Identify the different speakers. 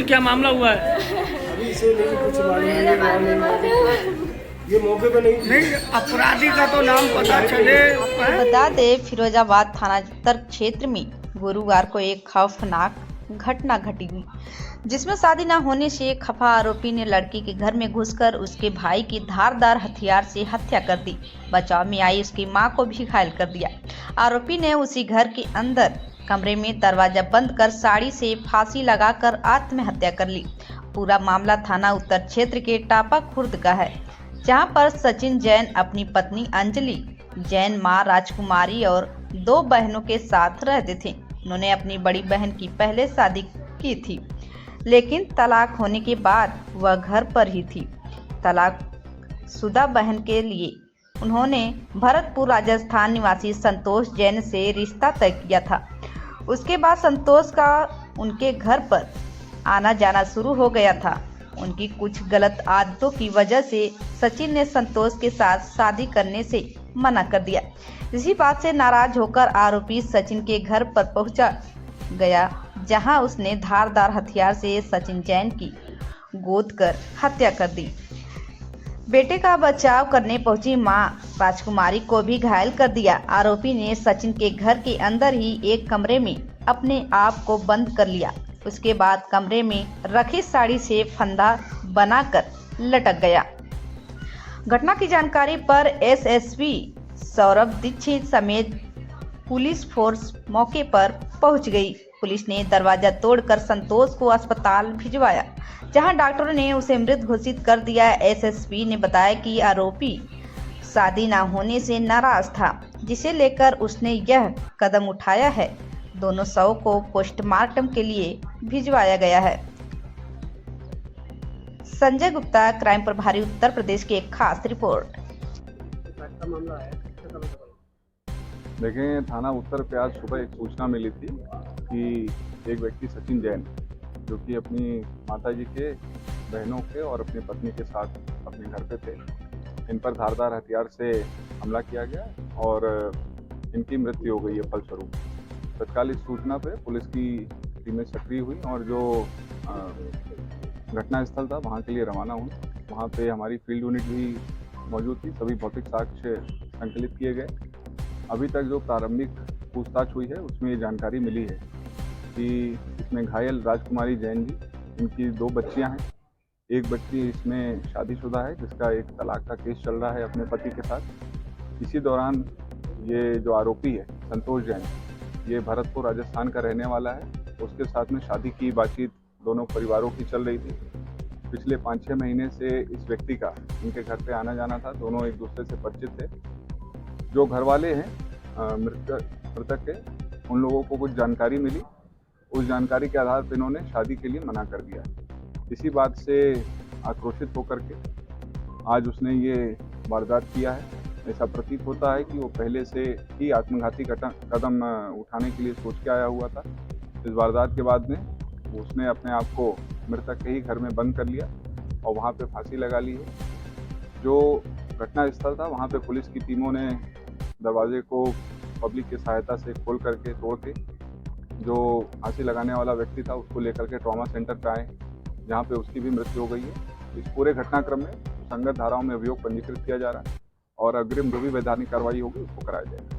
Speaker 1: क्या मामला हुआ है?
Speaker 2: अभी इसे नहीं कुछ मालूम नहीं, ये मौके पे नहीं
Speaker 1: अपराधी का तो नाम पता चले।
Speaker 3: बता दे, फिरोजाबाद थाना उत्तर क्षेत्र में गुरुवार को एक खौफनाक घटना घटी हुई, जिसमें शादी न होने से खफा आरोपी ने लड़की के घर में घुसकर उसके भाई की धारदार हथियार से हत्या कर दी। बचाव में आई उसकी मां को भी घायल कर दिया। आरोपी ने उसी घर के अंदर कमरे में दरवाजा बंद कर साड़ी से फांसी लगाकर आत्महत्या कर ली। पूरा मामला थाना उत्तर क्षेत्र के टापा खुर्द का है, जहां पर सचिन जैन अपनी पत्नी अंजलि जैन, मां राजकुमारी और 2 बहनों के साथ रहते थे। उन्होंने अपनी बड़ी बहन की पहले शादी की थी, लेकिन तलाक होने के बाद वह घर पर ही थी। तलाक शुदा बहन के लिए उन्होंने भरतपुर राजस्थान निवासी संतोष जैन से रिश्ता तय किया था। उसके बाद संतोष का उनके घर पर आना जाना शुरू हो गया था। उनकी कुछ गलत आदतों की वजह से सचिन ने संतोष के साथ शादी करने से मना कर दिया। इसी बात से नाराज होकर आरोपी सचिन के घर पर पहुंचा गया, जहां उसने धारदार हथियार से सचिन जैन की गोद कर हत्या कर दी। बेटे का बचाव करने पहुंची मां राजकुमारी को भी घायल कर दिया। आरोपी ने सचिन के घर के अंदर ही एक कमरे में अपने आप को बंद कर लिया। उसके बाद कमरे में रखी साड़ी से फंदा बनाकर लटक गया। घटना की जानकारी पर एसएसपी सौरभ दीक्षित समेत पुलिस फोर्स मौके पर पहुंच गई। पुलिस ने दरवाजा तोड़कर संतोष को अस्पताल भिजवाया, जहां डॉक्टरों ने उसे मृत घोषित कर दिया। एसएसपी ने बताया कि आरोपी शादी न होने से नाराज था, जिसे लेकर उसने यह कदम उठाया है। दोनों शव को पोस्टमार्टम के लिए भिजवाया गया है। संजय गुप्ता, क्राइम प्रभारी उत्तर प्रदेश की एक खास रिपोर्ट।
Speaker 4: देखें, थाना उत्तर पे आज सुबह एक सूचना मिली थी कि एक व्यक्ति सचिन जैन, जो कि अपनी माताजी के, बहनों के और अपनी पत्नी के साथ अपने घर पे थे, इन पर धारदार हथियार से हमला किया गया और इनकी मृत्यु हो गई है फलस्वरूप। तत्काल इस सूचना पे पुलिस की टीमें सक्रिय हुई और जो घटना स्थल था वहाँ के लिए रवाना हुई। वहाँ पे हमारी फील्ड यूनिट भी मौजूद थी। सभी भौतिक साक्ष्य संकलित किए गए। अभी तक जो प्रारंभिक पूछताछ हुई है उसमें ये जानकारी मिली है कि इसमें घायल राजकुमारी जैन जी, इनकी 2 बच्चियां हैं। एक बच्ची इसमें शादीशुदा है, जिसका एक तलाक का केस चल रहा है अपने पति के साथ। इसी दौरान ये जो आरोपी है संतोष जैन, ये भरतपुर राजस्थान का रहने वाला है। उसके साथ में शादी की बातचीत दोनों परिवारों की चल रही थी। पिछले 5-6 महीने से इस व्यक्ति का इनके घर पे आना जाना था। दोनों एक दूसरे से परिचित थे। जो घर वाले हैं मृतक के, उन लोगों को कुछ जानकारी मिली। उस जानकारी के आधार पर इन्होंने शादी के लिए मना कर दिया। इसी बात से आक्रोशित होकर के आज उसने ये वारदात किया है। ऐसा प्रतीत होता है कि वो पहले से ही आत्मघाती कदम उठाने के लिए सोच के आया हुआ था। इस वारदात के बाद में उसने अपने आप को मृतक के ही घर में बंद कर लिया और वहाँ पे फांसी लगा ली है। जो घटना स्थल था वहाँ पे पुलिस की टीमों ने दरवाजे को पब्लिक की सहायता से खोल करके, तोड़ के, जो फांसी लगाने वाला व्यक्ति था उसको लेकर के ट्रॉमा सेंटर पे आए, जहाँ पे उसकी भी मृत्यु हो गई है। इस पूरे घटनाक्रम में संगत धाराओं में अभियोग पंजीकृत किया जा रहा है और अग्रिम जो भी वैधानिक कार्रवाई होगी उसको कराया जाएगा।